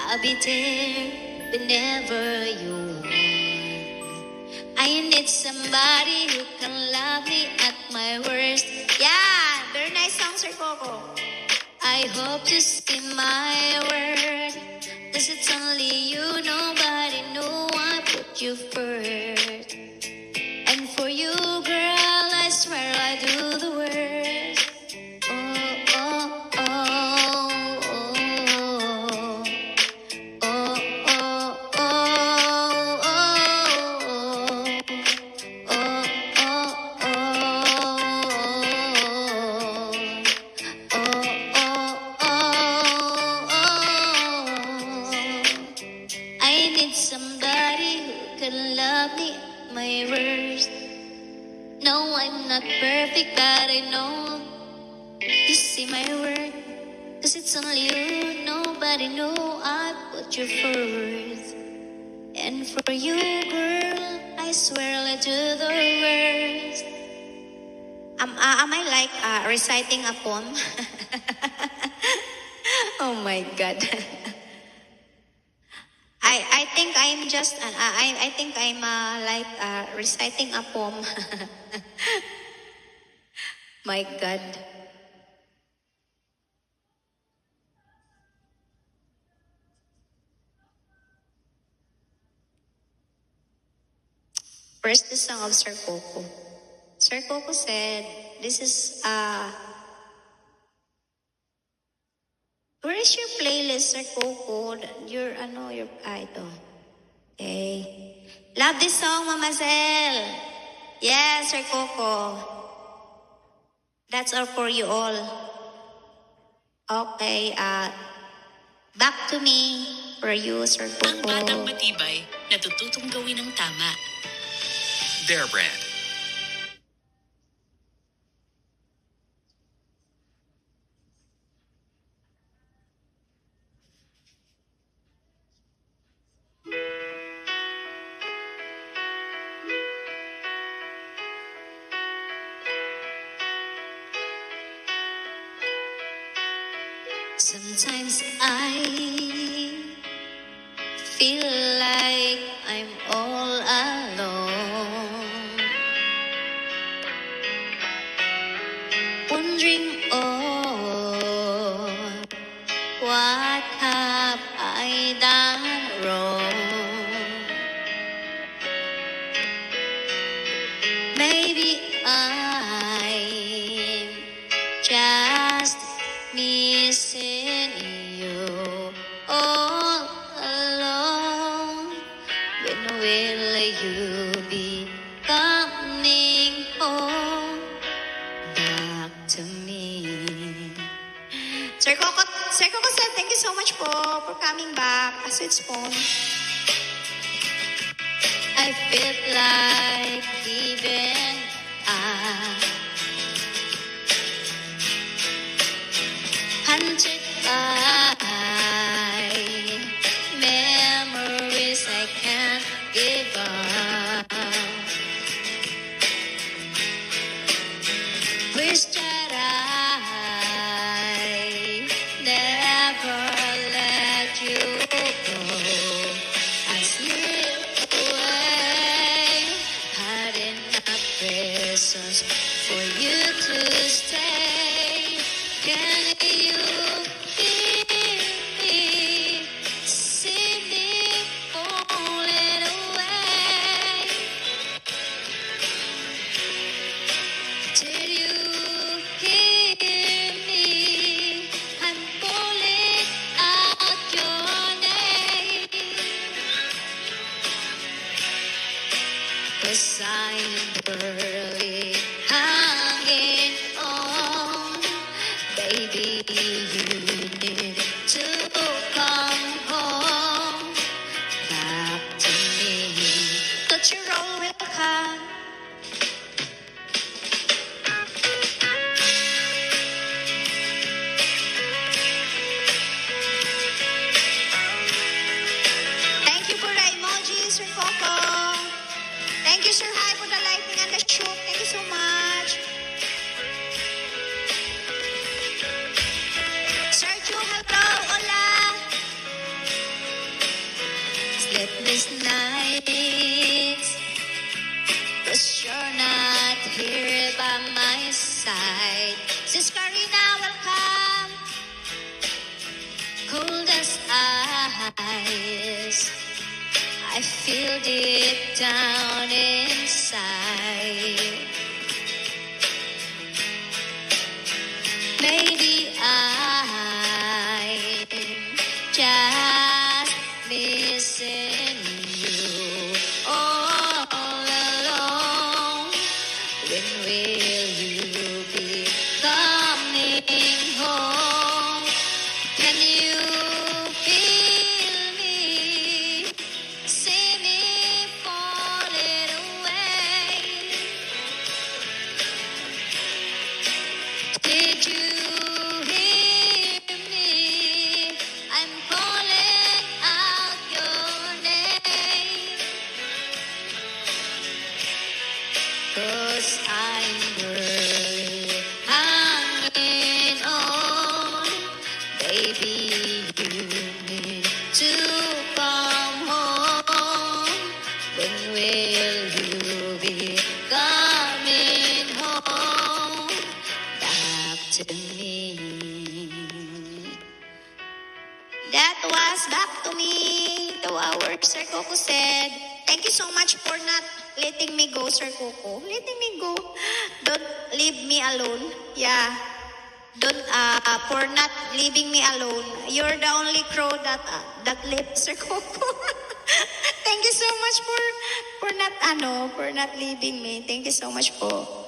I'll be there whenever you want. I need somebody who can love me at my worst. Yeah, very nice song, Sir Coco. I hope to see my word, 'cause it's only you, nobody know I put you first. And for you, girl, I swear I do the worst. Oh, oh, oh, oh. Oh, oh, oh, oh. Oh, oh, I need somebody who can love me at my worst. No, I'm not perfect, but I know you see my worth. 'Cause it's only you, nobody know I put you first. And for you, girl, I swear I'll do the worst. Am I like reciting a poem? Oh my God. I think I'm just, I think I'm like reciting a poem. My God. First, the song of Sir Coco. Sir Coco said, this is, where is your playlist, Sir Coco? Your idol. Okay. Love this song, Mama Zell. Yes, Sir Coco. That's all for you all. Okay, back to me for you, Sir Ang Coco. batang matibay, natututong gawin ng tama. Bear Brand. Sometimes I feel like I'm all alone, wondering, oh, what have I done wrong? Maybe I'm just missing you all alone. When will you be coming home back to me? Sir Coco said, thank you so much for coming back. A sweet spoon. I feel like giving up. Hunted by memories I can't give up. Wish that I never let you go. I slip away, hiding my presence for you to stay. Can you hear me? See me falling away. Did you hear me? I'm calling out your name. 'Cause I'm barely hanging on. Baby, you need to come home back to me. Don't you roll with the car? Thank you for the emojis, Sir Coco. Thank you, Sir Hi, for the lighting and the shoot. Thank you so much. Sir Chu, hello, hola. sleepless nights, 'cause you're not here by my side. Sis Karina, welcome. Cold as ice, I feel deep down inside. Maybe I'm just missing you all alone. When will you be coming home? Can you feel me? See me falling away. Did you hear me? I'm calling out your name. 'Cause I'm really hanging on. Baby, you need to come home. When will you be coming home? Back to me. That was Back to Me, to our Sir Coco said. Thank you so much for not letting me go, Sir Coco. Letting me go. Don't leave me alone. Yeah. Don't for not leaving me alone. You're the only crow that left, Sir Coco. Thank you so much for not leaving me. Thank you so much po.